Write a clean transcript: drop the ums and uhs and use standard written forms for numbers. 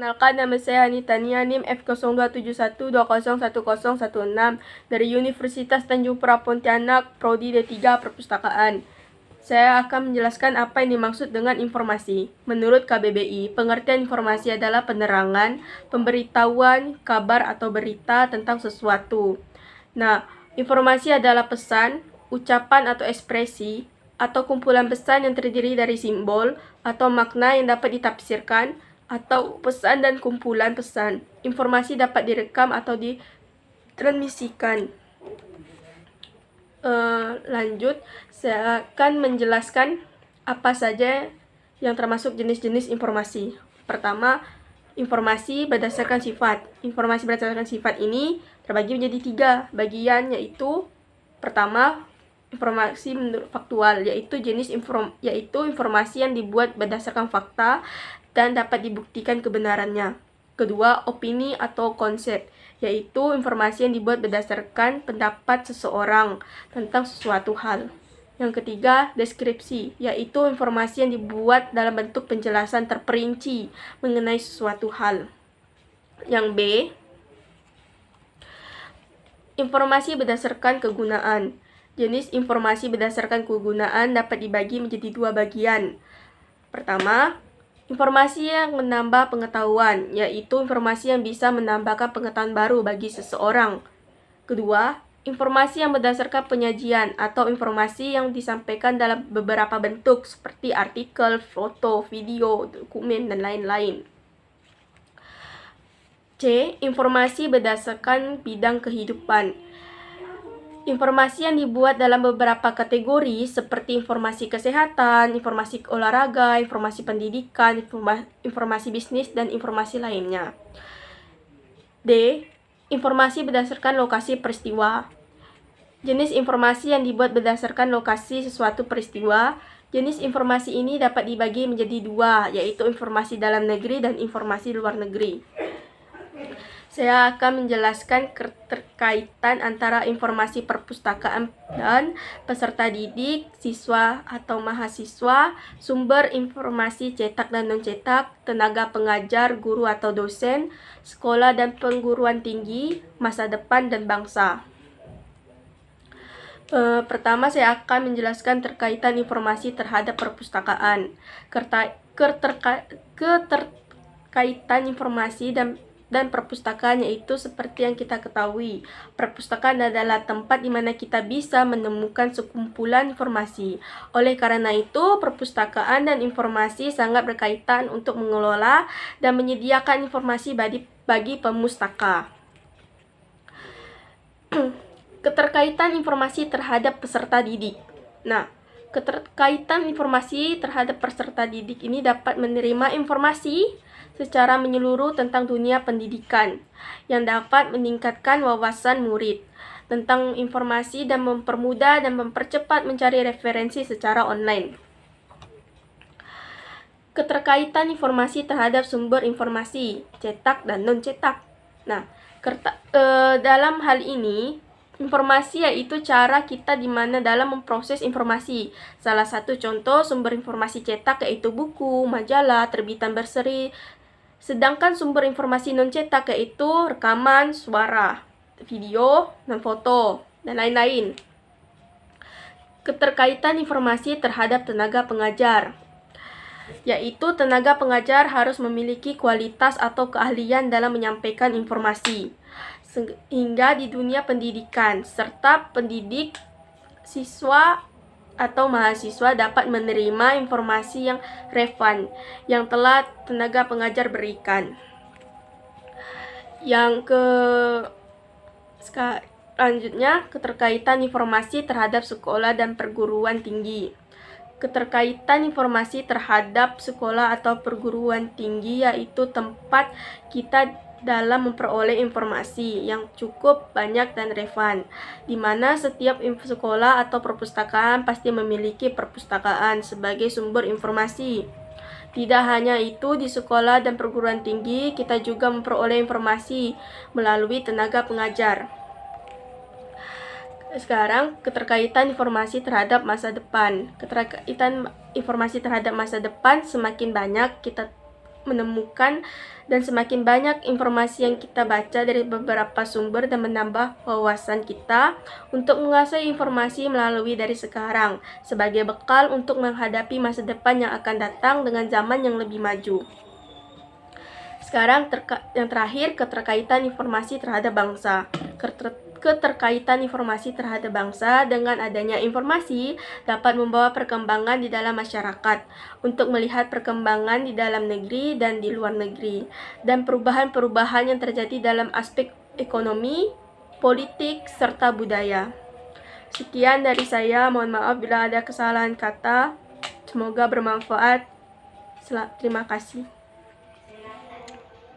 Perkenalkan, nama saya Anita Nia, NIM F0271201016 dari Universitas Tanjung Pura Pontianak, Prodi D3 Perpustakaan. Saya akan menjelaskan apa yang dimaksud dengan informasi. Menurut KBBI, pengertian informasi adalah penerangan, pemberitahuan, kabar atau berita tentang sesuatu. Nah, informasi adalah pesan, ucapan atau ekspresi, atau kumpulan pesan yang terdiri dari simbol atau makna yang dapat ditafsirkan, atau pesan dan kumpulan pesan. Informasi dapat direkam atau ditransmisikan. Lanjut, saya akan menjelaskan apa saja yang termasuk jenis-jenis informasi. Pertama, informasi berdasarkan sifat. Informasi berdasarkan sifat ini terbagi menjadi 3 bagian, yaitu pertama, informasi menurut faktual, yaitu informasi yang dibuat berdasarkan fakta dan dapat dibuktikan kebenarannya. Kedua, opini atau konsep, yaitu informasi yang dibuat berdasarkan pendapat seseorang tentang sesuatu hal. Yang ketiga, deskripsi, yaitu informasi yang dibuat dalam bentuk penjelasan terperinci mengenai sesuatu hal. Yang B, informasi berdasarkan kegunaan. Jenis informasi berdasarkan kegunaan dapat dibagi menjadi 2 bagian. Pertama, informasi yang menambah pengetahuan, yaitu informasi yang bisa menambahkan pengetahuan baru bagi seseorang. Kedua, informasi yang berdasarkan penyajian atau informasi yang disampaikan dalam beberapa bentuk seperti artikel, foto, video, dokumen, dan lain-lain. C. Informasi berdasarkan bidang kehidupan. Informasi yang dibuat dalam beberapa kategori seperti informasi kesehatan, informasi olahraga, informasi pendidikan, informasi bisnis, dan informasi lainnya. D. Informasi berdasarkan lokasi peristiwa. Jenis informasi yang dibuat berdasarkan lokasi sesuatu peristiwa. Jenis informasi ini dapat dibagi menjadi 2, yaitu informasi dalam negeri dan informasi luar negeri. Saya akan menjelaskan keterkaitan antara informasi perpustakaan dan peserta didik, siswa atau mahasiswa, sumber informasi cetak dan non-cetak, tenaga pengajar, guru atau dosen, sekolah dan perguruan tinggi, masa depan, dan bangsa. Pertama, saya akan menjelaskan terkaitan informasi terhadap perpustakaan. Keterkaitan informasi dan perpustakaan yaitu seperti yang kita ketahui, perpustakaan adalah tempat di mana kita bisa menemukan sekumpulan informasi. Oleh karena itu, perpustakaan dan informasi sangat berkaitan untuk mengelola dan menyediakan informasi bagi pemustaka. Keterkaitan informasi terhadap peserta didik. Nah, keterkaitan informasi terhadap peserta didik ini dapat menerima informasi secara menyeluruh tentang dunia pendidikan yang dapat meningkatkan wawasan murid tentang informasi dan mempermudah dan mempercepat mencari referensi secara online. Keterkaitan informasi terhadap sumber informasi, cetak dan non-cetak. Nah, dalam hal ini, informasi yaitu cara kita di mana dalam memproses informasi. Salah satu contoh sumber informasi cetak yaitu buku, majalah, terbitan berseri. Sedangkan sumber informasi non-cetak yaitu rekaman, suara, video, dan foto, dan lain-lain. Keterkaitan informasi terhadap tenaga pengajar, yaitu tenaga pengajar harus memiliki kualitas atau keahlian dalam menyampaikan informasi, sehingga di dunia pendidikan, serta pendidik, siswa atau mahasiswa dapat menerima informasi yang relevan yang telah tenaga pengajar berikan. Selanjutnya, keterkaitan informasi terhadap sekolah dan perguruan tinggi. Keterkaitan informasi terhadap sekolah atau perguruan tinggi yaitu tempat kita dalam memperoleh informasi yang cukup banyak dan relevan, di mana setiap sekolah atau perpustakaan pasti memiliki perpustakaan sebagai sumber informasi. Tidak hanya itu, di sekolah dan perguruan tinggi kita juga memperoleh informasi melalui tenaga pengajar. Sekarang, keterkaitan informasi terhadap masa depan. Keterkaitan informasi terhadap masa depan semakin banyak kita menemukan dan semakin banyak informasi yang kita baca dari beberapa sumber dan menambah wawasan kita untuk menguasai informasi melalui dari sekarang sebagai bekal untuk menghadapi masa depan yang akan datang dengan zaman yang lebih maju. Sekarang yang terakhir, keterkaitan informasi terhadap bangsa. Keterkaitan informasi terhadap bangsa dengan adanya informasi dapat membawa perkembangan di dalam masyarakat untuk melihat perkembangan di dalam negeri dan di luar negeri dan perubahan-perubahan yang terjadi dalam aspek ekonomi, politik, serta budaya. Sekian dari saya, mohon maaf bila ada kesalahan kata. Semoga bermanfaat. Terima kasih.